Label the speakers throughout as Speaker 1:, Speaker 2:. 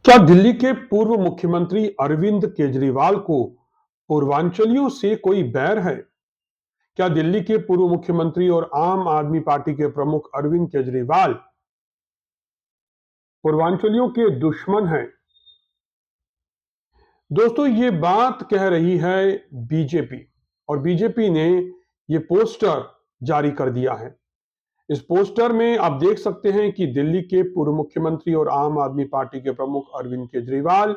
Speaker 1: क्या दिल्ली के पूर्व मुख्यमंत्री अरविंद केजरीवाल को पूर्वांचलियों से कोई बैर है? क्या दिल्ली के पूर्व मुख्यमंत्री और आम आदमी पार्टी के प्रमुख अरविंद केजरीवाल पूर्वांचलियों के दुश्मन हैं? दोस्तों, ये बात कह रही है बीजेपी और बीजेपी ने ये पोस्टर जारी कर दिया है। इस पोस्टर में आप देख सकते हैं कि दिल्ली के पूर्व मुख्यमंत्री और आम आदमी पार्टी के प्रमुख अरविंद केजरीवाल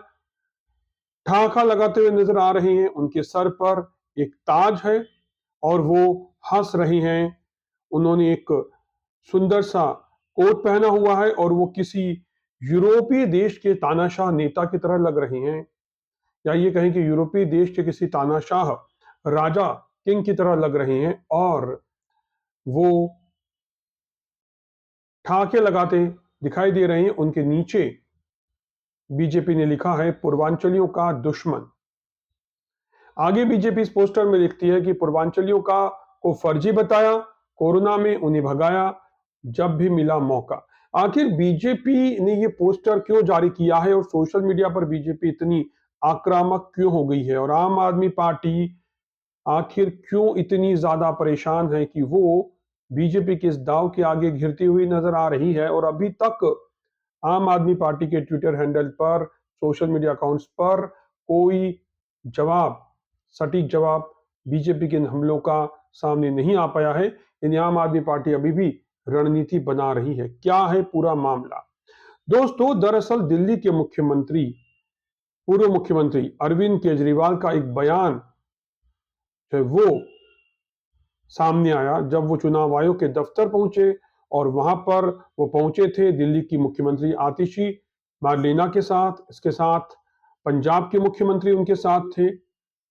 Speaker 1: ठहाका लगाते हुए नजर आ रहे हैं। उनके सर पर एक ताज है और वो हंस रही हैं। उन्होंने एक सुंदर सा कोट पहना हुआ है और वो किसी यूरोपीय देश के तानाशाह नेता की तरह लग रहे हैं, या ये कहें कि यूरोपीय देश के किसी तानाशाह राजा किंग की तरह लग रहे हैं। और वो ठहाके लगाते दिखाई दे रहे हैं। उनके नीचे बीजेपी ने लिखा है पूर्वांचलियों का दुश्मन। आगे बीजेपी इस पोस्टर में लिखती है कि पूर्वांचलियों का को फर्जी बताया, कोरोना में उन्हें भगाया जब भी मिला मौका। आखिर बीजेपी ने ये पोस्टर क्यों जारी किया है और सोशल मीडिया पर बीजेपी इतनी आक्रामक क्यों हो गई है, और आम आदमी पार्टी आखिर क्यों इतनी ज्यादा परेशान है कि वो बीजेपी के इस दाव के आगे घिरती हुई नजर आ रही है। और अभी तक आम आदमी पार्टी के ट्विटर हैंडल पर, सोशल मीडिया अकाउंट्स पर कोई जवाब, सटीक जवाब बीजेपी के इन हमलों का सामने नहीं आ पाया है। यानी आम आदमी पार्टी अभी भी रणनीति बना रही है। क्या है पूरा मामला? दोस्तों, दरअसल दिल्ली के मुख्यमंत्री, पूर्व मुख्यमंत्री अरविंद केजरीवाल का एक बयान है वो सामने आया जब वो चुनाव आयोग के दफ्तर पहुंचे। और वहां पर वो पहुंचे थे दिल्ली की मुख्यमंत्री आतिशी मार्लेना के साथ, इसके साथ पंजाब के मुख्यमंत्री उनके साथ थे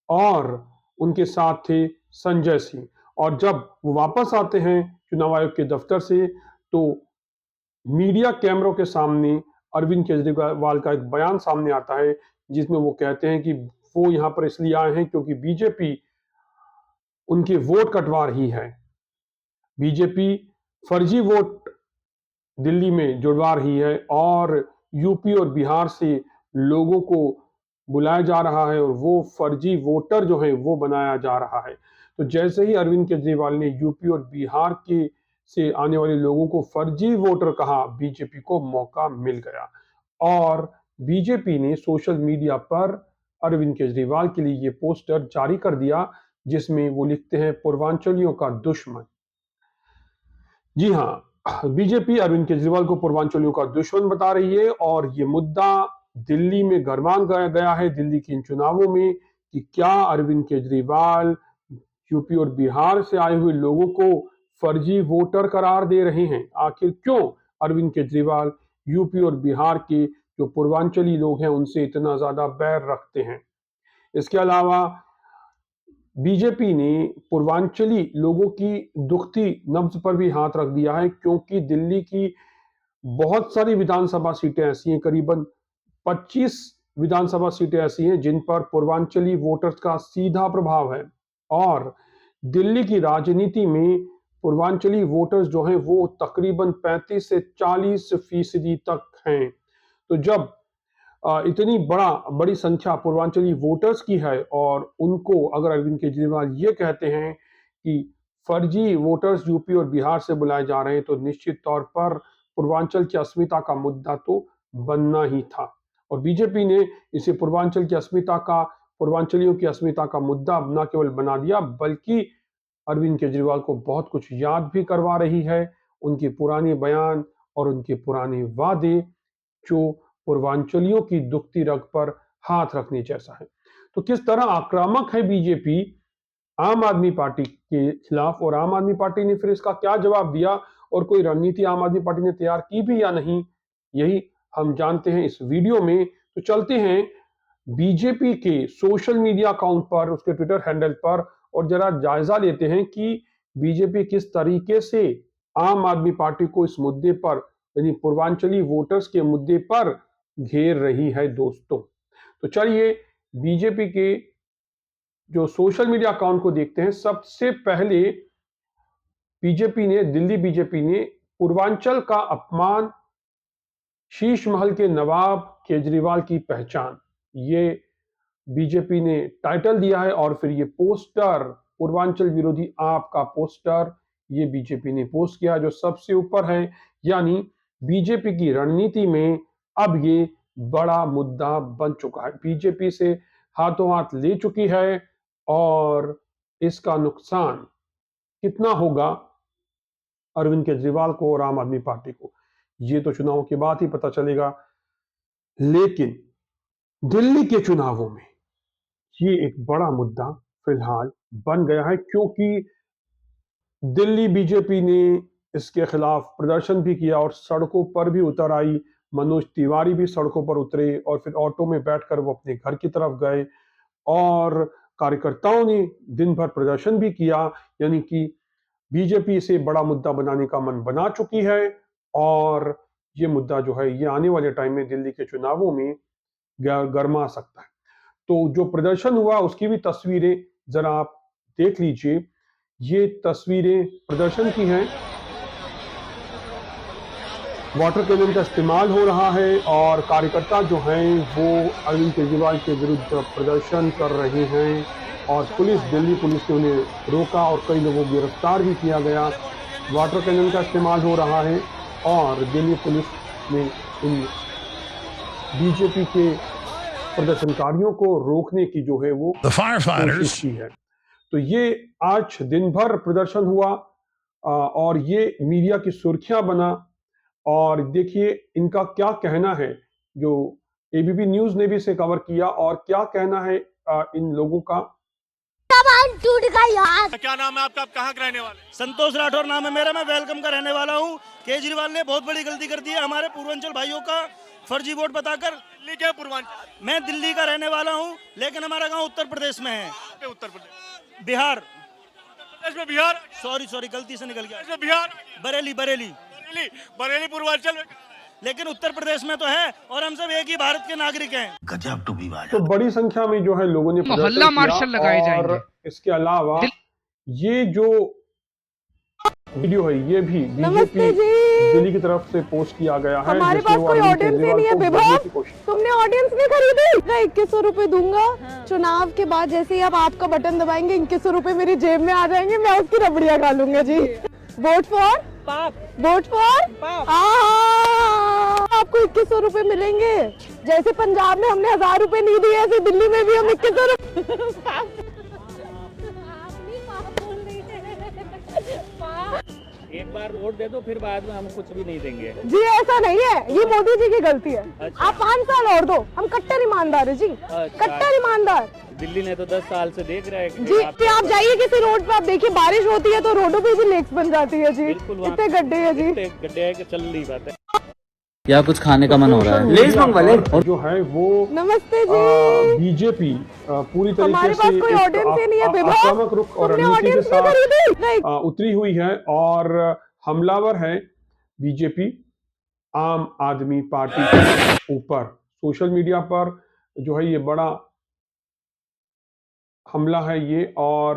Speaker 1: और उनके साथ थे संजय सिंह। और जब वो वापस आते हैं चुनाव आयोग के दफ्तर से, तो मीडिया कैमरों के सामने अरविंद केजरीवाल का एक बयान सामने आता है जिसमें वो कहते हैं कि वो यहां पर इसलिए आए हैं क्योंकि बीजेपी उनके वोट कटवा रही है। बीजेपी फर्जी वोट दिल्ली में जुड़वा रही है और यूपी और बिहार से लोगों को बुलाया जा रहा है और वो फर्जी वोटर जो है वो बनाया जा रहा है। तो जैसे ही अरविंद केजरीवाल ने यूपी और बिहार के से आने वाले लोगों को फर्जी वोटर कहा, बीजेपी को मौका मिल गया और बीजेपी ने सोशल मीडिया पर अरविंद केजरीवाल के लिए ये पोस्टर जारी कर दिया जिसमें वो लिखते हैं पूर्वांचलियों का दुश्मन। जी हाँ, बीजेपी अरविंद केजरीवाल को पूर्वांचलियों का दुश्मन बता रही है और ये मुद्दा दिल्ली में गरमान गया है दिल्ली के इन चुनावों में कि क्या अरविंद केजरीवाल यूपी और बिहार से आए हुए लोगों को फर्जी वोटर करार दे रहे हैं। आखिर क्यों अरविंद केजरीवाल यूपी और बिहार के जो पूर्वांचली लोग हैं उनसे इतना ज्यादा बैर रखते हैं? इसके अलावा बीजेपी ने पूर्वांचली लोगों की दुखती नब्ज पर भी हाथ रख दिया है, क्योंकि दिल्ली की बहुत सारी विधानसभा सीटें ऐसी हैं, करीबन 25 विधानसभा सीटें ऐसी हैं जिन पर पूर्वांचली वोटर्स का सीधा प्रभाव है। और दिल्ली की राजनीति में पूर्वांचली वोटर्स जो हैं वो तकरीबन 35 से 40% तक हैं। तो जब इतनी बड़ी संख्या पूर्वांचली वोटर्स की है और उनको अगर अरविंद केजरीवाल ये कहते हैं कि फर्जी वोटर्स यूपी और बिहार से बुलाए जा रहे हैं, तो निश्चित तौर पर पूर्वांचल की अस्मिता का मुद्दा तो बनना ही था। और बीजेपी ने इसे पूर्वांचलियों की अस्मिता का मुद्दा न केवल बना दिया, बल्कि अरविंद केजरीवाल को बहुत कुछ याद भी करवा रही है। उनके पुराने बयान और उनके पुराने वादे जो पूर्वांचलियों की दुखती रग पर हाथ रखने जैसा है। तो किस तरह आक्रामक है बीजेपी आम आदमी पार्टी के खिलाफ, और आम आदमी पार्टी ने फिर इसका क्या जवाब दिया और कोई रणनीति आम आदमी पार्टी ने तैयार की भी या नहीं, यही हम जानते हैं इस वीडियो में। तो चलते हैं बीजेपी के सोशल मीडिया अकाउंट पर, उसके ट्विटर हैंडल पर, और जरा जायजा लेते हैं कि बीजेपी किस तरीके से आम आदमी पार्टी को इस मुद्दे पर, यानी पूर्वांचली वोटर्स के मुद्दे पर घेर रही है दोस्तों। तो चलिए बीजेपी के जो सोशल मीडिया अकाउंट को देखते हैं। सबसे पहले दिल्ली बीजेपी ने पूर्वांचल का अपमान शीश महल के नवाब केजरीवाल की पहचान, ये बीजेपी ने टाइटल दिया है और फिर ये पोस्टर, पूर्वांचल विरोधी आप का पोस्टर, ये बीजेपी ने पोस्ट किया जो सबसे ऊपर है। यानी बीजेपी की रणनीति में अब ये बड़ा मुद्दा बन चुका है, बीजेपी से हाथों हाथ ले चुकी है और इसका नुकसान कितना होगा अरविंद केजरीवाल को और आम आदमी पार्टी को, ये तो चुनाव के बाद ही पता चलेगा। लेकिन दिल्ली के चुनावों में ये एक बड़ा मुद्दा फिलहाल बन गया है, क्योंकि दिल्ली बीजेपी ने इसके खिलाफ प्रदर्शन भी किया और सड़कों पर भी उतर आई। मनोज तिवारी भी सड़कों पर उतरे और फिर ऑटो में बैठकर वो अपने घर की तरफ गए और कार्यकर्ताओं ने दिन भर प्रदर्शन भी किया। यानी कि बीजेपी इसे बड़ा मुद्दा बनाने का मन बना चुकी है और ये मुद्दा जो है ये आने वाले टाइम में दिल्ली के चुनावों में गरमा सकता है। तो जो प्रदर्शन हुआ उसकी भी तस्वीरें जरा आप देख लीजिए। ये तस्वीरें प्रदर्शन की हैं, वाटर कैनन का इस्तेमाल हो रहा है और कार्यकर्ता जो हैं वो अरविंद केजरीवाल के विरुद्ध प्रदर्शन कर रहे हैं और दिल्ली पुलिस ने उन्हें रोका और कई लोगों को गिरफ्तार भी किया गया। वाटर कैनन का इस्तेमाल हो रहा है और दिल्ली पुलिस ने इन बीजेपी के प्रदर्शनकारियों को रोकने की जो है वो कोशिश की है। तो ये आज दिन भर प्रदर्शन हुआ और ये मीडिया की सुर्खियां बना। और देखिए इनका क्या कहना है, जो एबीपी न्यूज ने भी इसे कवर किया और क्या कहना है इन लोगों का।
Speaker 2: टूट गया यार।
Speaker 3: क्या नाम है आपका, आप कहाँ के रहने वाले?
Speaker 4: संतोष राठौर नाम है मेरा, मैं वेलकम का रहने वाला हूँ। केजरीवाल ने बहुत बड़ी गलती कर दी है, हमारे पूर्वांचल भाइयों का फर्जी वोट बताकर।
Speaker 3: दिल्ली के पूर्वांचल?
Speaker 4: मैं दिल्ली का रहने वाला हूँ लेकिन हमारा गांव उत्तर प्रदेश में है।
Speaker 3: उत्तर प्रदेश?
Speaker 4: बिहार।
Speaker 3: उत्तर प्रदेश में बिहार?
Speaker 4: सॉरी गलती से निकल गया।
Speaker 3: बिहार?
Speaker 4: बरेली
Speaker 3: पूर्वांचल में,
Speaker 4: लेकिन उत्तर प्रदेश में तो है और हम सब एक ही भारत के नागरिक हैं।
Speaker 2: गजब टू बी वाला।
Speaker 1: तो बड़ी संख्या में जो है लोगों ने
Speaker 5: मोहल्ला मार्शल लगाए जाएंगे।
Speaker 1: और इसके अलावा ये जो वीडियो है ये भी बीजेपी दिल्ली की तरफ से पोस्ट किया गया है।
Speaker 6: हमारे पास कोई ऑडियंस ही नहीं है विभाग, तुमने ऑडियंस नहीं खरीदी। मैं 2100 रुपए दूंगा। चुनाव के बाद जैसे ही आप आपका बटन दबाएंगे 2100 रुपए मेरी जेब में आ जाएंगे, मैं उसकी रबड़ियां खा लूंगा जी। वोट फॉर पाप, वोट फॉर पाप। आपको 2100 रुपए मिलेंगे। जैसे पंजाब में हमने 1000 रुपए नहीं दिए, ऐसे दिल्ली में भी हम 2100 रुपए।
Speaker 7: एक बार वोट दे दो फिर बाद में हम कुछ भी नहीं देंगे
Speaker 6: जी। ऐसा नहीं है, ये मोदी जी की गलती है।
Speaker 7: अच्छा।
Speaker 6: आप 5 साल और दो, हम कट्टर ईमानदार है जी।
Speaker 7: अच्छा।
Speaker 6: कट्टर ईमानदार।
Speaker 7: दिल्ली ने तो 10 साल से देख रहे हैं
Speaker 6: जी। आप जाइए किसी रोड पे, आप देखिए बारिश होती है तो रोडों पे भी लेक्स बन जाती है जी। इतने गड्ढे है जी,
Speaker 7: गड्ढे है कि चल नहीं पाते।
Speaker 5: क्या कुछ खाने का मन हो रहा है?
Speaker 1: लेस मंगवा ले। और जो है वो
Speaker 6: नमस्ते जी।
Speaker 1: बीजेपी पूरी तरीके
Speaker 6: हमारे
Speaker 1: से
Speaker 6: पास कोई ऑडियंस ही नहीं है विभाग।
Speaker 1: आक्रामक रुख और रणनीति के साथ उतरी हुई है और हमलावर है बीजेपी आम आदमी पार्टी के ऊपर। सोशल मीडिया पर जो है ये बड़ा हमला है ये। और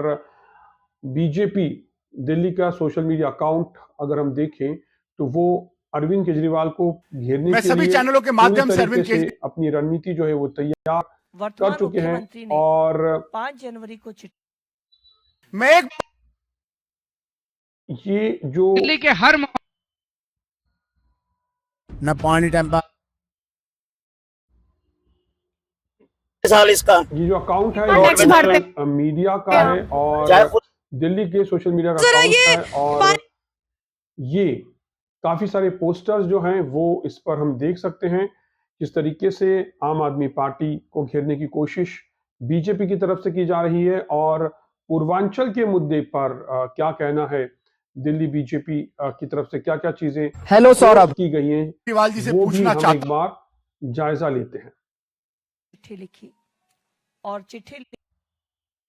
Speaker 1: बीजेपी दिल्ली का सोशल मीडिया अकाउंट अगर हम देखें तो वो अरविंद केजरीवाल को घेरने के
Speaker 3: सभी
Speaker 1: लिए
Speaker 3: चैनलों के माध्यम से अरविंद
Speaker 1: केजरीवाल अपनी रणनीति जो है वो तैयार कर चुके हैं। और
Speaker 8: 5 जनवरी को
Speaker 3: मैं एक
Speaker 1: ये जो
Speaker 5: दिल्ली के हर
Speaker 2: न पानी टेम्पा
Speaker 4: साल इसका
Speaker 1: ये जो अकाउंट है ये सोशल मीडिया का है और दिल्ली के सोशल मीडिया का अकाउंट है। और ये काफी सारे पोस्टर्स जो हैं वो इस पर हम देख सकते हैं किस तरीके से आम आदमी पार्टी को घेरने की कोशिश बीजेपी की तरफ से की जा रही है। और पूर्वांचल के मुद्दे पर क्या कहना है दिल्ली बीजेपी की तरफ से, क्या क्या चीजें
Speaker 2: हेलो सौरभ
Speaker 1: की गई हैं,
Speaker 3: केजरीवाल जी से
Speaker 1: वो भी
Speaker 3: पूछना
Speaker 1: हम
Speaker 3: चाहता
Speaker 1: एक बार जायजा लेते हैं।
Speaker 8: चिट्ठी लिखी और चिट्ठी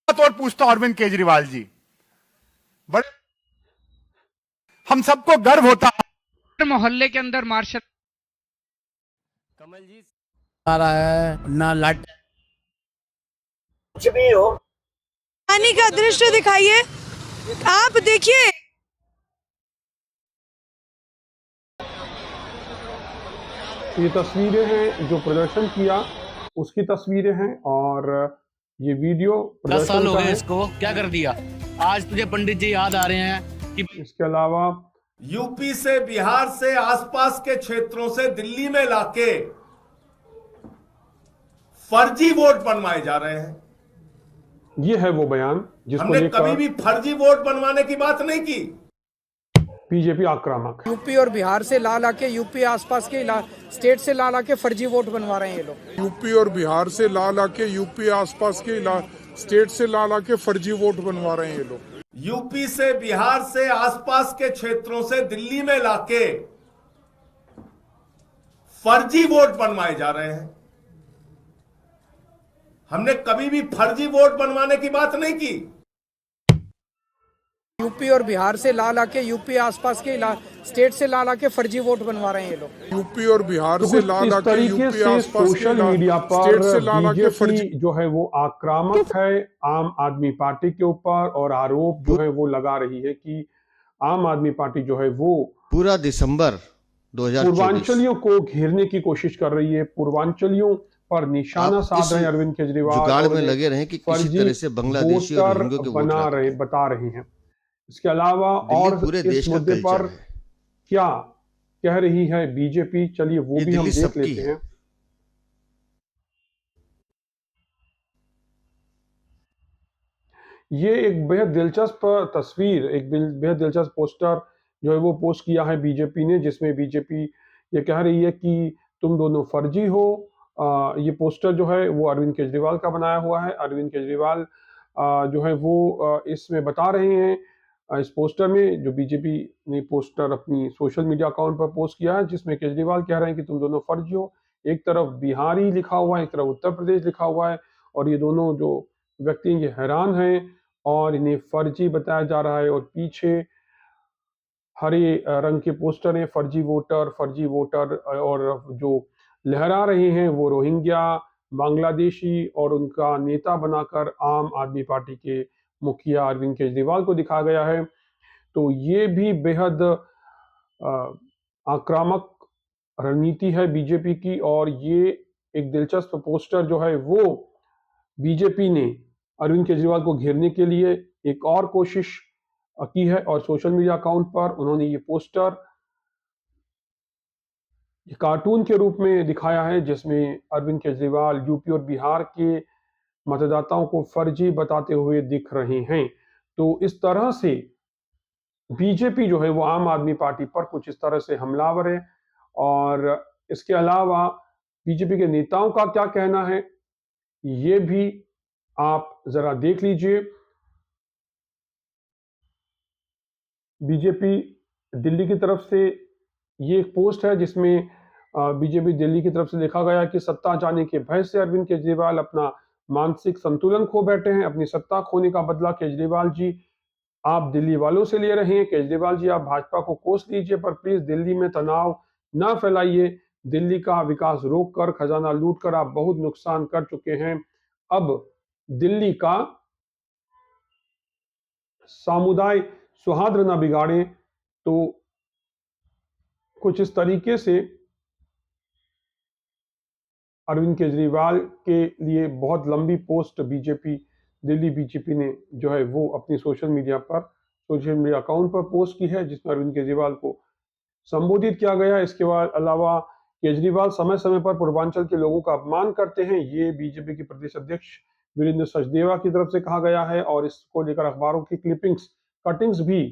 Speaker 3: और पूछता अरविंद केजरीवाल जी, बड़े हम सबको गर्व होता है
Speaker 5: मोहल्ले के अंदर मार्शल
Speaker 7: कमल जी
Speaker 2: आ रहा है ना लाट
Speaker 4: कुछ भी हो।
Speaker 6: पानी का दृश्य दिखाइए, आप देखिए।
Speaker 1: ये तस्वीरें हैं जो प्रदर्शन किया उसकी तस्वीरें हैं और ये वीडियो
Speaker 2: 10 साल
Speaker 1: प्रदर्शन
Speaker 2: हो
Speaker 1: का
Speaker 2: गए
Speaker 1: है।
Speaker 2: इसको, क्या कर दिया? आज तुझे पंडित जी याद आ रहे हैं कि
Speaker 1: इसके अलावा
Speaker 9: यूपी से, बिहार से, आसपास के क्षेत्रों से दिल्ली में लाके फर्जी वोट बनवाए जा रहे हैं।
Speaker 1: ये है वो बयान जिसको
Speaker 9: हमने कभी
Speaker 1: लेकर
Speaker 9: भी फर्जी वोट बनवाने की बात नहीं की।
Speaker 1: बीजेपी आक्रामक है।
Speaker 7: यूपी और बिहार से ला के यूपी आसपास के स्टेट से ला के फर्जी वोट बनवा रहे हैं ये लोग।
Speaker 10: यूपी और बिहार से ला के यूपी आसपास के स्टेट से ला के फर्जी वोट बनवा रहे हैं ये लोग।
Speaker 9: यूपी से, बिहार से, आसपास के क्षेत्रों से दिल्ली में लाके फर्जी वोट बनवाए जा रहे हैं। हमने कभी भी फर्जी वोट बनवाने की बात नहीं की।
Speaker 7: यूपी और बिहार से ला के यूपी आसपास के स्टेट से ला के फर्जी वोट बनवा रहे हैं ये लोग।
Speaker 10: यूपी और बिहार
Speaker 1: तो
Speaker 10: से
Speaker 1: कुछ
Speaker 10: ला
Speaker 1: इस
Speaker 10: के
Speaker 1: तरीके
Speaker 10: यूपी
Speaker 1: से
Speaker 10: आसपास
Speaker 1: सोशल
Speaker 10: के
Speaker 1: मीडिया
Speaker 10: स्टेट
Speaker 1: पर
Speaker 10: से ला के
Speaker 1: बीजेपी
Speaker 10: फर्जी
Speaker 1: जो है वो आक्रामक है आम आदमी पार्टी के ऊपर और आरोप जो है वो लगा रही है कि आम आदमी पार्टी जो है वो
Speaker 11: पूरा दिसंबर 2024
Speaker 1: पूर्वांचलियों को घेरने की कोशिश कर रही है। पूर्वांचलियों पर निशाना साध रहे हैं अरविंद केजरीवाल,
Speaker 11: जुगाड़ में
Speaker 1: और
Speaker 11: लगे रहे कि किसी
Speaker 1: फर्जी
Speaker 11: तरह से बांग्लादेशी और
Speaker 1: वोटर
Speaker 11: रोहिंग्या के वोट
Speaker 1: बना
Speaker 11: लाते
Speaker 1: रहे
Speaker 11: हैं।
Speaker 1: बता रही हैं। इसके अलावा
Speaker 11: दिल्ली
Speaker 1: और
Speaker 11: पूरे
Speaker 1: इस
Speaker 11: देश का
Speaker 1: मुद्दे पर
Speaker 11: कल्चर है।
Speaker 1: क्या कह रही है बीजेपी, चलिए वो
Speaker 11: ये
Speaker 1: भी हम
Speaker 11: दिल्ली
Speaker 1: देख
Speaker 11: सबकी
Speaker 1: लेते
Speaker 11: है।
Speaker 1: हैं। ये एक बेहद दिलचस्प तस्वीर, एक बेहद दिलचस्प पोस्टर जो है वो पोस्ट किया है बीजेपी ने, जिसमें बीजेपी ये कह रही है कि तुम दोनों फर्जी हो। ये पोस्टर जो है वो अरविंद केजरीवाल का बनाया हुआ है। अरविंद केजरीवाल जो है वो इसमें बता रहे हैं, इस पोस्टर में जो बीजेपी ने पोस्टर अपनी सोशल मीडिया अकाउंट पर पोस्ट किया है, जिसमें केजरीवाल कह रहे हैं कि तुम दोनों फर्जी हो। एक तरफ बिहारी लिखा हुआ है, एक तरफ उत्तर प्रदेश लिखा हुआ है, और ये दोनों जो व्यक्ति हैं ये हैरान हैं और इन्हें फर्जी बताया जा रहा है। और पीछे हरे रंग के पोस्टर हैं, फर्जी वोटर, और जो लहरा रहे हैं वो रोहिंग्या, बांग्लादेशी, और उनका नेता बनाकर आम आदमी पार्टी के मुखिया अरविंद केजरीवाल को दिखाया गया है। तो ये भी बेहद आक्रामक रणनीति है बीजेपी की, और ये एक दिलचस्प पोस्टर जो है वो बीजेपी ने अरविंद केजरीवाल को घेरने के लिए एक और कोशिश की है। और सोशल मीडिया अकाउंट पर उन्होंने ये पोस्टर कार्टून के रूप में दिखाया है, जिसमें अरविंद केजरीवाल यूपी और बिहार के मतदाताओं को फर्जी बताते हुए दिख रहे हैं। तो इस तरह से बीजेपी जो है वो आम आदमी पार्टी पर कुछ इस तरह से हमलावर है। और इसके अलावा बीजेपी के नेताओं का क्या कहना है ये भी आप जरा देख लीजिए। बीजेपी दिल्ली की तरफ से ये एक पोस्ट है जिसमें बीजेपी दिल्ली की तरफ से लिखा गया कि सत्ता जाने के भय से अरविंद केजरीवाल अपना मानसिक संतुलन खो बैठे हैं। अपनी सत्ता खोने का बदला केजरीवाल जी आप दिल्ली वालों से ले रहे हैं। केजरीवाल जी आप भाजपा को कोस लीजिए, पर प्लीज दिल्ली में तनाव ना फैलाइए। दिल्ली का विकास रोककर, खजाना लूटकर आप बहुत नुकसान कर चुके हैं। अब दिल्ली का समुदाय सौहार्द ना बिगाड़े। तो कुछ इस तरीके से अरविंद केजरीवाल के लिए बहुत लंबी पोस्ट दिल्ली बीजेपी ने जो है वो अपनी सोशल मीडिया अकाउंट पर पोस्ट की है, जिसमें अरविंद केजरीवाल को संबोधित किया गया। इसके बाद अलावा केजरीवाल समय समय पर पूर्वांचल के लोगों का अपमान करते हैं, ये बीजेपी के प्रदेश अध्यक्ष वीरेंद्र सचदेवा की तरफ से कहा गया है। और इसको लेकर अखबारों की कटिंग्स भी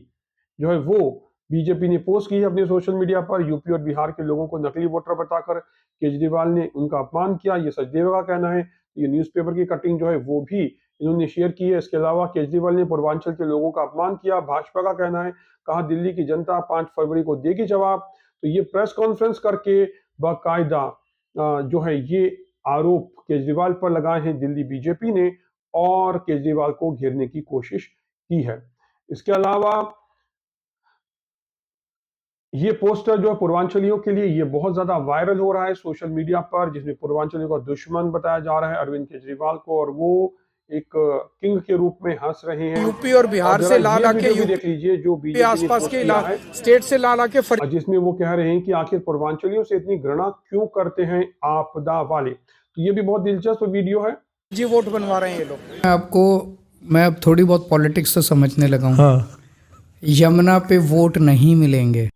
Speaker 1: जो है वो बीजेपी ने पोस्ट की है अपने सोशल मीडिया पर। यूपी और बिहार के लोगों को नकली वोटर बताकर केजरीवाल ने उनका अपमान किया, ये सचदेवा का कहना है। ये न्यूज़पेपर की कटिंग जो है वो भी इन्होंने शेयर की है। इसके अलावा केजरीवाल ने पूर्वांचल के लोगों का अपमान किया, भाजपा का कहना है। कहा दिल्ली की जनता 5 फरवरी को देगी जवाब। तो ये प्रेस कॉन्फ्रेंस करके बाकायदा जो है ये आरोप केजरीवाल पर लगाए हैं दिल्ली बीजेपी ने, और केजरीवाल को घेरने की कोशिश की है। इसके अलावा ये पोस्टर जो है पूर्वांचलियों के लिए ये बहुत ज्यादा वायरल हो रहा है सोशल मीडिया पर, जिसमें पूर्वांचलियों का दुश्मन बताया जा रहा है अरविंद केजरीवाल को, और वो एक किंग के रूप में हंस रहे हैं।
Speaker 7: यूपी और बिहार से ला ला के
Speaker 1: वीडियो भी देख लीजिए जो बीजेपी
Speaker 7: आसपास के स्टेट से ला ला के
Speaker 1: जिसमें वो कह रहे हैं कि आखिर पूर्वांचलियों से इतनी घृणा क्यों करते हैं आपदा वाले। तो ये भी बहुत दिलचस्प वीडियो है।
Speaker 7: जी वोट बनवा रहे हैं ये लोग।
Speaker 12: मैं अब थोड़ी बहुत पॉलिटिक्स तो समझने लगा हूँ। हाँ। यमुना पे वोट नहीं मिलेंगे।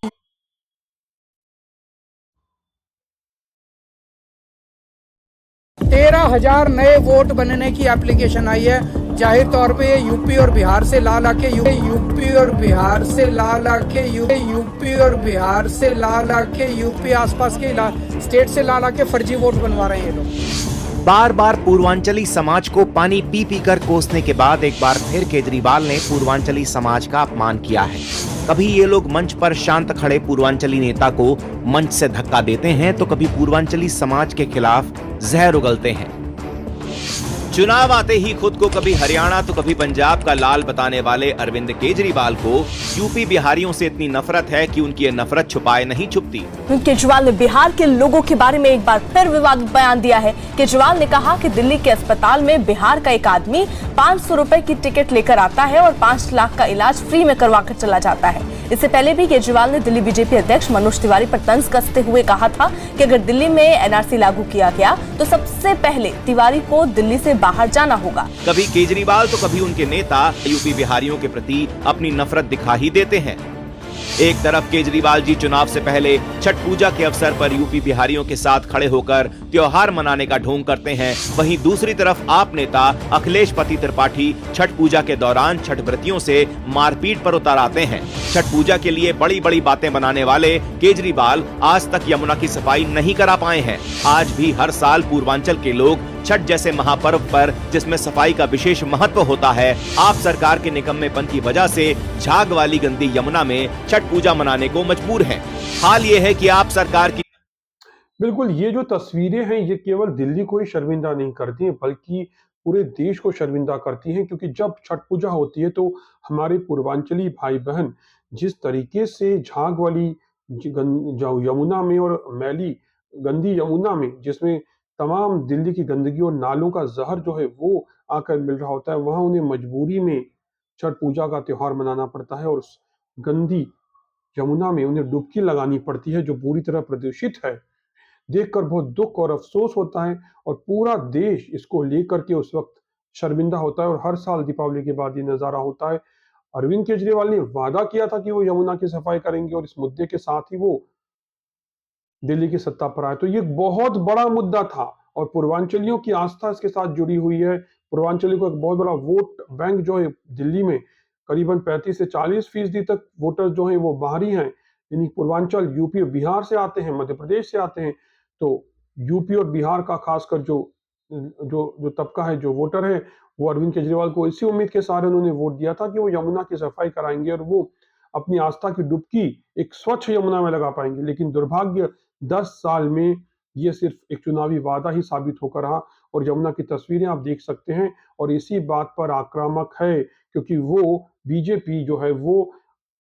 Speaker 7: 13,000 नए वोट बनने की एप्लीकेशन आई है। जाहिर तौर पे ये यूपी और बिहार से ला ला के यूपी और बिहार से ला ला के यूपी और बिहार से ला ला के यूपी आसपास के स्टेट से ला ला के फर्जी वोट बनवा रहे हैं ये लोग।
Speaker 13: बार बार पूर्वांचली समाज को पानी पी पी कर कोसने के बाद एक बार फिर केजरीवाल ने पूर्वांचली समाज का अपमान किया है। कभी ये लोग मंच पर शांत खड़े पूर्वांचली नेता को मंच से धक्का देते हैं तो कभी पूर्वांचली समाज के खिलाफ जहर उगलते हैं। चुनाव आते ही खुद को कभी हरियाणा तो कभी पंजाब का लाल बताने वाले अरविंद केजरीवाल को यूपी बिहारियों से इतनी नफरत है कि उनकी ये नफरत छुपाए नहीं छुपती।
Speaker 14: केजरीवाल ने बिहार के लोगों के बारे में एक बार फिर विवादित बयान दिया है। केजरीवाल ने कहा कि दिल्ली के अस्पताल में बिहार का एक आदमी 500 रुपए की टिकट लेकर आता है और 5 लाख का इलाज फ्री में करवा कर चला जाता है। इससे पहले भी केजरीवाल ने दिल्ली बीजेपी अध्यक्ष मनोज तिवारी पर तंज कसते हुए कहा था कि अगर दिल्ली में एनआरसी लागू किया गया तो सबसे पहले तिवारी को दिल्ली से बाहर जाना होगा।
Speaker 13: कभी केजरीवाल तो कभी उनके नेता यूपी बिहारियों के प्रति अपनी नफरत दिखा ही देते हैं। एक तरफ केजरीवाल जी चुनाव से पहले छठ पूजा के अवसर पर यूपी बिहारियों के साथ खड़े होकर त्योहार मनाने का ढोंग करते हैं, वहीं दूसरी तरफ आप नेता अखिलेश पति त्रिपाठी छठ पूजा के दौरान छठ व्रतियों से मारपीट पर उतर आते हैं। छठ पूजा के लिए बड़ी बड़ी बातें बनाने वाले केजरीवाल आज तक यमुना की सफाई नहीं करा पाए हैं। आज भी हर साल पूर्वांचल के लोग छठ जैसे महापर्व पर जिसमें सफाई का विशेष महत्व होता है, आप सरकार के निकम्मेपन की वजह से झाग वाली गंदी यमुना में छठ पूजा मनाने को मजबूर हैं। हाल ये है कि आप सरकार की
Speaker 1: बिल्कुल ये जो तस्वीरें हैं ये केवल दिल्ली को ही शर्मिंदा नहीं करती हैं बल्कि पूरे देश को शर्मिंदा करती हैं, क्योंकि जब छठ पूजा होती है तो हमारे पूर्वांचली भाई बहन जिस तरीके से झाग वाली यमुना में और मैली गंदी यमुना में जिसमें तमाम दिल्ली की गंदगी और नालों का जहर जो है वो आकर मिल रहा होता है, वहां उन्हें मजबूरी में छठ पूजा का त्योहार मनाना पड़ता है और उस गंदी यमुना में उन्हें डुबकी लगानी पड़ती है जो पूरी तरह प्रदूषित है। देखकर बहुत दुख और अफसोस होता है और पूरा देश इसको लेकर के उस वक्त शर्मिंदा होता है और हर साल दीपावली के बाद ये नजारा होता है। अरविंद केजरीवाल ने वादा किया था कि वो यमुना की सफाई करेंगे और इस मुद्दे के साथ ही वो दिल्ली की सत्ता पर आए, तो ये बहुत बड़ा मुद्दा था और पूर्वांचलियों की आस्था इसके साथ जुड़ी हुई है। पूर्वांचलियों को एक बहुत बड़ा वोट बैंक जो है दिल्ली में करीबन 35 से 40% तक वोटर जो हैं वो बाहरी हैं, यानी पूर्वांचल यूपी और बिहार से आते हैं, मध्य प्रदेश से आते हैं। तो यूपी और बिहार का खासकर जो तबका है, जो वोटर है, वो अरविंद केजरीवाल को इसी उम्मीद के साथ उन्होंने वोट दिया था कि वो यमुना की सफाई कराएंगे और वो अपनी आस्था की डुबकी एक स्वच्छ यमुना में लगा पाएंगे। लेकिन दुर्भाग्य 10 साल में ये सिर्फ एक चुनावी वादा ही साबित होकर रहा और यमुना की तस्वीरें आप देख सकते हैं और इसी बात पर आक्रामक है क्योंकि वो बीजेपी जो है वो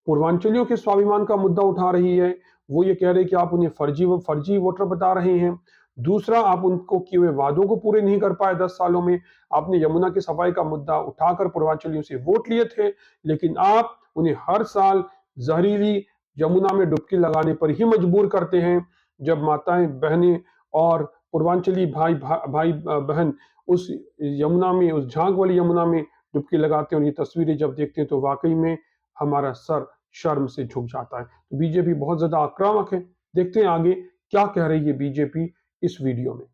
Speaker 1: पूर्वांचलियों के स्वाभिमान का मुद्दा उठा रही है। वो ये कह रहे हैं कि आप उन्हें फर्जी वोटर बता रहे हैं। दूसरा, आप उनको किए हुए वादों को पूरे नहीं कर पाए 10 सालों में। आपने यमुना की सफाई का मुद्दा उठाकर पूर्वांचलियों से वोट लिए थे, लेकिन आप उन्हें हर साल जहरीली यमुना में डुबकी लगाने पर ही मजबूर करते हैं। जब माताएं, बहनें और पूर्वांचली भाई बहन उस यमुना में, उस झाग वाली यमुना में डुबकी लगाते हैं और ये तस्वीरें जब देखते हैं तो वाकई में हमारा सर शर्म से झुक जाता है। तो बीजेपी बहुत ज्यादा आक्रामक है। देखते हैं आगे क्या कह रही है बीजेपी इस वीडियो में।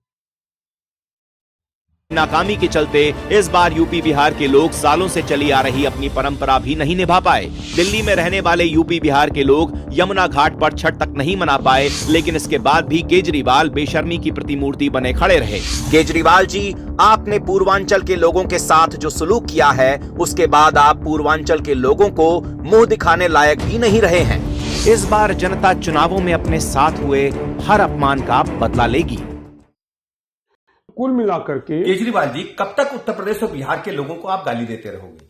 Speaker 13: नाकामी के चलते इस बार यूपी बिहार के लोग सालों से चली आ रही अपनी परंपरा भी नहीं निभा पाए। दिल्ली में रहने वाले यूपी बिहार के लोग यमुना घाट पर छठ तक नहीं मना पाए, लेकिन इसके बाद भी केजरीवाल बेशर्मी की प्रतिमूर्ति बने खड़े रहे। केजरीवाल जी, आपने पूर्वांचल के लोगों के साथ जो सलूक किया है उसके बाद आप पूर्वांचल के लोगों को मुंह दिखाने लायक भी नहीं रहे हैं। इस बार जनता चुनावों में अपने साथ हुए हर अपमान का बदला लेगी।
Speaker 1: कुल मिलाकर के
Speaker 9: केजरीवाल जी, कब तक उत्तर प्रदेश और बिहार के लोगों को आप गाली देते रहोगे?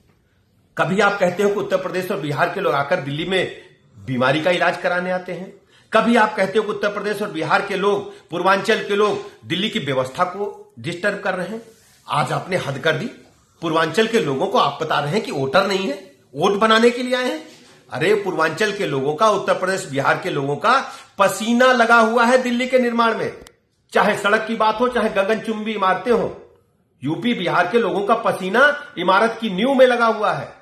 Speaker 9: कभी आप कहते हो कि उत्तर प्रदेश और बिहार के लोग आकर दिल्ली में बीमारी का इलाज कराने आते हैं, कभी आप कहते हो कि उत्तर प्रदेश और बिहार के लोग, पूर्वांचल के लोग दिल्ली की व्यवस्था को डिस्टर्ब कर रहे हैं। आज आपने हद कर दी। पूर्वांचल के लोगों को आप बता रहे हैं कि वोटर नहीं है, वोट बनाने के लिए आए हैं। अरे पूर्वांचल के लोगों का, उत्तर प्रदेश बिहार के लोगों का पसीना लगा हुआ है दिल्ली के निर्माण में। चाहे सड़क की बात हो, चाहे गगनचुंबी इमारतें हो, यूपी बिहार के लोगों का पसीना इमारत की नींव में लगा हुआ है।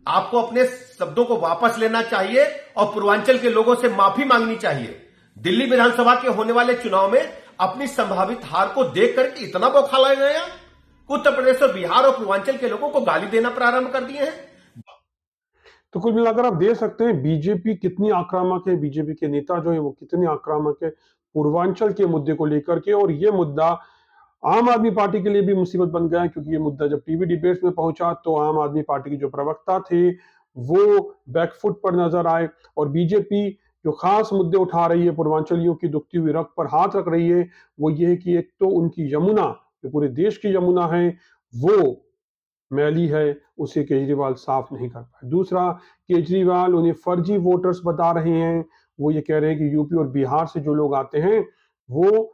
Speaker 9: आपको अपने शब्दों को वापस लेना चाहिए और पूर्वांचल के लोगों से माफी मांगनी चाहिए। दिल्ली विधानसभा के होने वाले चुनाव में अपनी संभावित हार को देख करके इतना बौखलाए गए हैं, उत्तर प्रदेश और बिहार और पूर्वांचल के लोगों को गाली देना प्रारंभ कर दिए हैं।
Speaker 1: तो कुल मिलाकर आप देख सकते हैं बीजेपी कितनी आक्रामक है, बीजेपी के नेता जो है वो कितने आक्रामक है पूर्वांचल के मुद्दे को लेकर के। और ये मुद्दा आम आदमी पार्टी के लिए भी मुसीबत बन गया है, क्योंकि ये मुद्दा जब टीवी डिबेट्स में पहुंचा तो आम आदमी पार्टी के जो प्रवक्ता थे वो बैकफुट पर नजर आए। और बीजेपी जो खास मुद्दे उठा रही है, पूर्वांचलियों की दुखती हुई रग पर हाथ रख रही है, वो ये है कि एक तो उनकी यमुना, जो पूरे देश की यमुना है, वो मैली है, उसे केजरीवाल साफ नहीं कर पाए। दूसरा, केजरीवाल उन्हें फर्जी वोटर्स बता रहे हैं। वो ये कह रहे हैं कि यूपी और बिहार से जो लोग आते हैं वो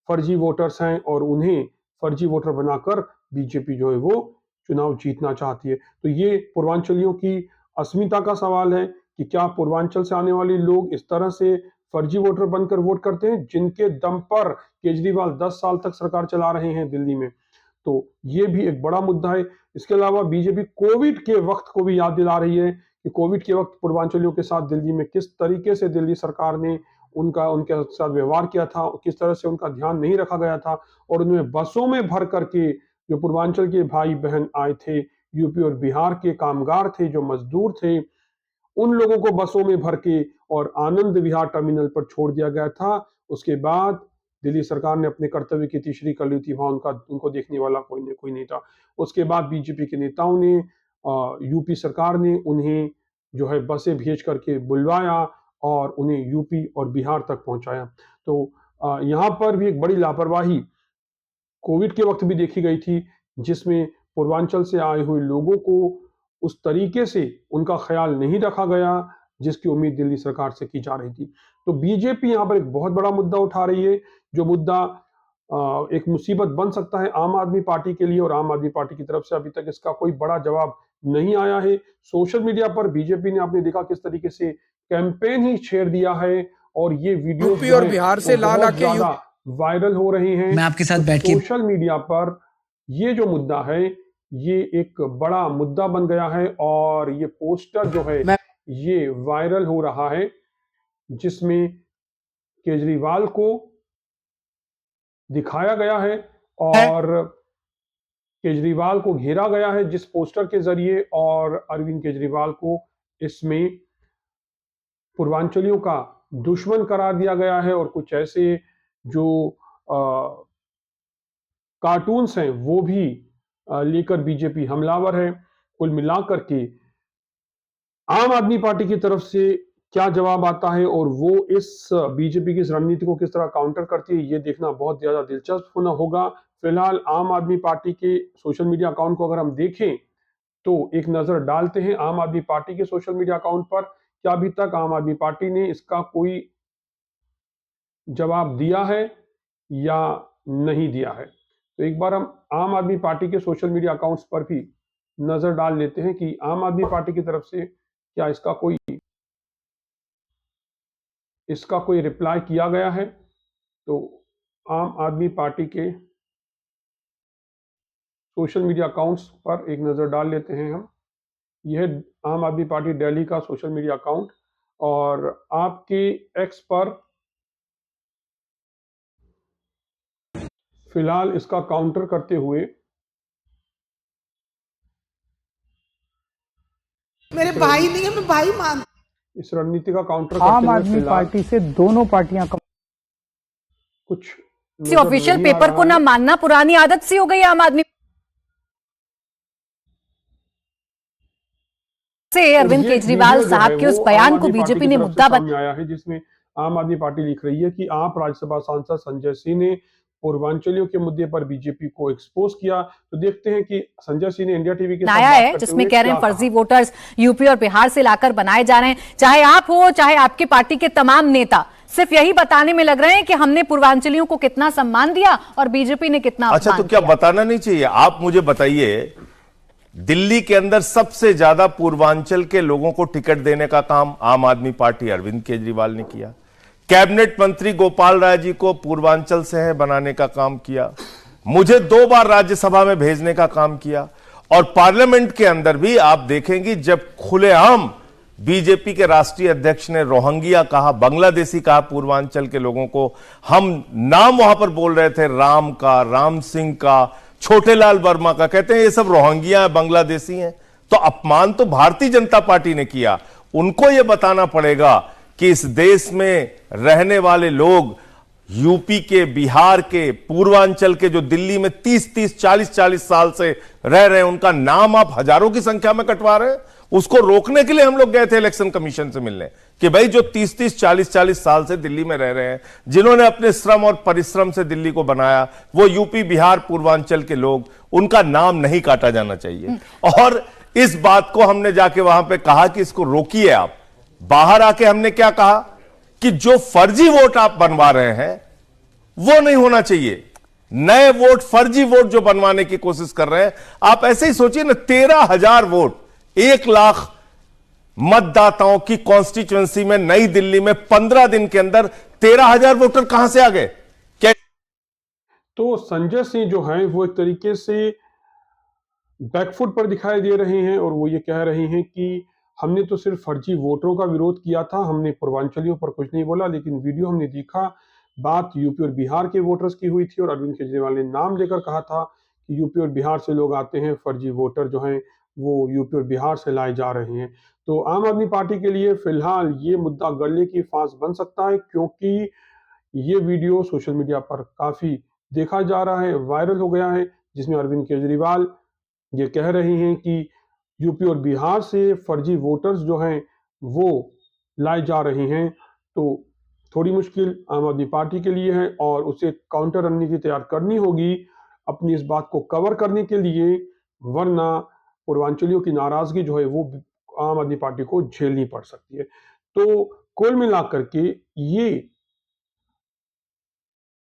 Speaker 1: फर्जी वोटर्स हैं और उन्हें फर्जी वोटर बनाकर बीजेपी जो है वो चुनाव जीतना चाहती है। तो ये पूर्वांचलियों की अस्मिता का सवाल है कि क्या पूर्वांचल से आने वाले लोग इस तरह से फर्जी वोटर बनकर वोट करते हैं, जिनके दम पर केजरीवाल 10 साल तक सरकार चला रहे हैं दिल्ली में। तो ये भी एक बड़ा मुद्दा है। इसके अलावा बीजेपी कोविड के वक्त को भी याद दिला रही है कि कोविड के वक्त पूर्वांचलियों के साथ दिल्ली में किस तरीके से दिल्ली सरकार ने उनके साथ व्यवहार किया था, किस तरह से उनका ध्यान नहीं रखा गया था। और उनमें बसों में भर करके जो पूर्वांचल के भाई बहन आए थे, यूपी और बिहार के कामगार थे, जो मजदूर थे, उन लोगों को बसों में भर के और आनंद विहार टर्मिनल पर छोड़ दिया गया था। उसके बाद दिल्ली सरकार ने अपने कर्तव्य की तीसरी कर ली थी, वहां उनको देखने वाला कोई नहीं था। उसके बाद बीजेपी के नेताओं ने, यूपी सरकार ने उन्हें जो है बसें भेज करके बुलवाया और उन्हें यूपी और बिहार तक पहुंचाया। तो यहाँ पर भी एक बड़ी लापरवाही कोविड के वक्त भी देखी गई थी, जिसमें पूर्वांचल से आए हुए लोगों को उस तरीके से उनका ख्याल नहीं रखा गया जिसकी उम्मीद दिल्ली सरकार से की जा रही थी। तो बीजेपी यहाँ पर एक बहुत बड़ा मुद्दा उठा रही है, जो मुद्दा एक मुसीबत बन सकता है आम आदमी पार्टी के लिए। और आम आदमी पार्टी की तरफ से अभी तक इसका कोई बड़ा जवाब नहीं आया है। सोशल मीडिया पर बीजेपी ने, आपने देखा किस तरीके से कैंपेन ही छेड़ दिया है और ये वीडियो
Speaker 7: यूपी और बिहार से ला के
Speaker 1: वायरल हो रहे हैं।
Speaker 2: मैं आपके साथ बैठ के
Speaker 1: सोशल मीडिया पर ये जो मुद्दा है ये एक बड़ा मुद्दा बन गया है और ये पोस्टर जो है ये वायरल हो रहा है, जिसमें केजरीवाल को दिखाया गया है और केजरीवाल को घेरा गया है जिस पोस्टर के जरिए, और अरविंद केजरीवाल को इसमें पूर्वांचलियों का दुश्मन करार दिया गया है। और कुछ ऐसे जो कार्टून्स हैं वो भी लेकर बीजेपी हमलावर है। कुल मिलाकर के आम आदमी पार्टी की तरफ से क्या जवाब आता है और वो इस बीजेपी की इस रणनीति को किस तरह काउंटर करती है, ये देखना बहुत ज्यादा दिलचस्प होगा। फिलहाल आम आदमी पार्टी के सोशल मीडिया अकाउंट को अगर हम देखें तो एक नजर डालते हैं आम आदमी पार्टी के सोशल मीडिया अकाउंट पर। क्या अभी तक आम आदमी पार्टी ने इसका कोई जवाब दिया है या नहीं दिया है? तो एक बार हम आम आदमी पार्टी के सोशल मीडिया अकाउंट्स पर भी नजर डाल लेते हैं कि आम आदमी पार्टी की तरफ से क्या इसका कोई रिप्लाई किया गया है। तो आम आदमी पार्टी के सोशल मीडिया अकाउंट्स पर एक नजर डाल लेते हैं हम। यह आम आदमी पार्टी दिल्ली का सोशल मीडिया अकाउंट, और आपके एक्स पर फिलहाल इसका काउंटर करते हुए
Speaker 15: मेरे भाई नहीं है, मैं भाई मान
Speaker 1: इस रणनीति का काउंटर
Speaker 12: आम आदमी पार्टी से दोनों पार्टियां
Speaker 1: कुछ
Speaker 16: ऑफिशियल पेपर को ना मानना पुरानी आदत सी हो गई आम आदमी से। अरविंद केजरीवाल साहब के उस बयान को बीजेपी ने मुद्दा
Speaker 1: बनाया है, जिसमें आम आदमी पार्टी लिख रही है कि आप राज्यसभा सांसद संजय सिंह ने पूर्वांचलियों के मुद्दे पर बीजेपी को एक्सपोज किया। तो देखते हैं कि संजय सिंह ने इंडिया टीवी के साथ
Speaker 16: आया है, जिसमें कह रहे हैं फर्जी वोटर्स यूपी और बिहार से लाकर बनाए जा रहे हैं। चाहे आप हो चाहे आपके पार्टी के तमाम नेता सिर्फ यही बताने में लग रहे हैं कि हमने पूर्वांचलियों को कितना सम्मान दिया और बीजेपी ने कितना।
Speaker 17: अच्छा, तो क्या बताना नहीं चाहिए? आप मुझे बताइए दिल्ली के अंदर सबसे ज्यादा पूर्वांचल के लोगों को टिकट देने का काम आम आदमी पार्टी अरविंद केजरीवाल ने किया। कैबिनेट मंत्री गोपाल राय जी को पूर्वांचल से है बनाने का काम किया। मुझे 2 बार राज्यसभा में भेजने का काम किया। और पार्लियामेंट के अंदर भी आप देखेंगे जब खुलेआम बीजेपी के राष्ट्रीय अध्यक्ष ने रोहिंग्या कहा, बांग्लादेशी कहा पूर्वांचल के लोगों को, हम नाम वहां पर बोल रहे थे राम का, राम सिंह का, छोटेलाल वर्मा का, कहते हैं ये सब रोहिंग्या है, बांग्लादेशी हैं। तो अपमान तो भारतीय जनता पार्टी ने किया। उनको यह बताना पड़ेगा कि इस देश में रहने वाले लोग यूपी के, बिहार के, पूर्वांचल के जो दिल्ली में 30-30, 40-40 साल से रह रहे हैं, उनका नाम आप हजारों की संख्या में कटवा रहे हैं। उसको रोकने के लिए हम लोग गए थे इलेक्शन कमीशन से मिलने कि भाई जो 30-30, 40-40 साल से दिल्ली में रह रहे हैं, जिन्होंने अपने श्रम और परिश्रम से दिल्ली को बनाया, वो यूपी, बिहार, पूर्वांचल के लोग, उनका नाम नहीं काटा जाना चाहिए। और इस बात को हमने जाके वहां पे कहा कि इसको रोकिए आप। बाहर आके हमने क्या कहा कि जो फर्जी वोट आप बनवा रहे हैं वो नहीं होना चाहिए। नए वोट, फर्जी वोट जो बनवाने की कोशिश कर रहे हैं, आप ऐसे ही सोचिए ना, 13,000 वोट 1 लाख मतदाताओं की कॉन्स्टिट्यूएंसी में नई दिल्ली में 15 दिन के अंदर 13,000 वोटर कहां से आ गए? क्या
Speaker 1: तो संजय सिंह जो हैं वो एक तरीके से बैकफुट पर दिखाई दे रहे हैं और वो ये कह रहे हैं कि हमने तो सिर्फ फर्जी वोटरों का विरोध किया था, हमने पूर्वांचलियों पर कुछ नहीं बोला। लेकिन वीडियो हमने देखा, बात यूपी और बिहार के वोटर्स की हुई थी और अरविंद केजरीवाल ने नाम लेकर कहा था कि यूपी और बिहार से लोग आते हैं, फर्जी वोटर जो हैं वो यूपी और बिहार से लाए जा रहे हैं। तो आम आदमी पार्टी के लिए फिलहाल ये मुद्दा गले की फांस बन सकता है, क्योंकि ये वीडियो सोशल मीडिया पर काफी देखा जा रहा है, वायरल हो गया है, जिसमें अरविंद केजरीवाल ये कह रहे हैं कि यूपी और बिहार से फर्जी वोटर्स जो हैं वो लाए जा रहे हैं। तो थोड़ी मुश्किल आम आदमी पार्टी के लिए है और उसे काउंटर रणनीति तैयार करनी होगी अपनी इस बात को कवर करने के लिए, वरना पूर्वांचलियों की नाराजगी जो है वो आम आदमी पार्टी को झेलनी पड़ सकती है। तो कुल मिलाकर के ये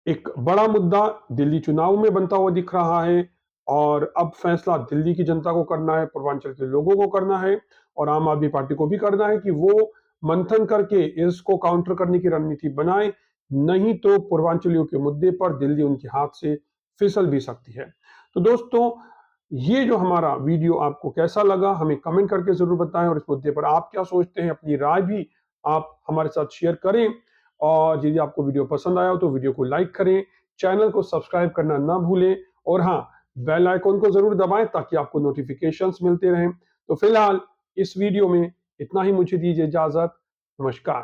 Speaker 1: एक बड़ा मुद्दा दिल्ली चुनाव में बनता हुआ दिख रहा है और अब फैसला दिल्ली की जनता को करना है, पूर्वांचल के लोगों को करना है और आम आदमी पार्टी को भी करना है कि वो मंथन करके इसको काउंटर करने की रणनीति बनाए, नहीं तो पूर्वांचलियों के मुद्दे पर दिल्ली उनके हाथ से फिसल भी सकती है। तो दोस्तों, ये जो हमारा वीडियो आपको कैसा लगा हमें कमेंट करके जरूर बताएं और इस मुद्दे पर आप क्या सोचते हैं, अपनी राय भी आप हमारे साथ शेयर करें। और यदि आपको वीडियो पसंद आया हो तो वीडियो को लाइक करें, चैनल को सब्सक्राइब करना ना भूलें और हाँ, बेल आइकॉन को जरूर दबाएं ताकि आपको नोटिफिकेशंस मिलते रहें। तो फिलहाल इस वीडियो में इतना ही, मुझे दीजिए इजाजत। नमस्कार।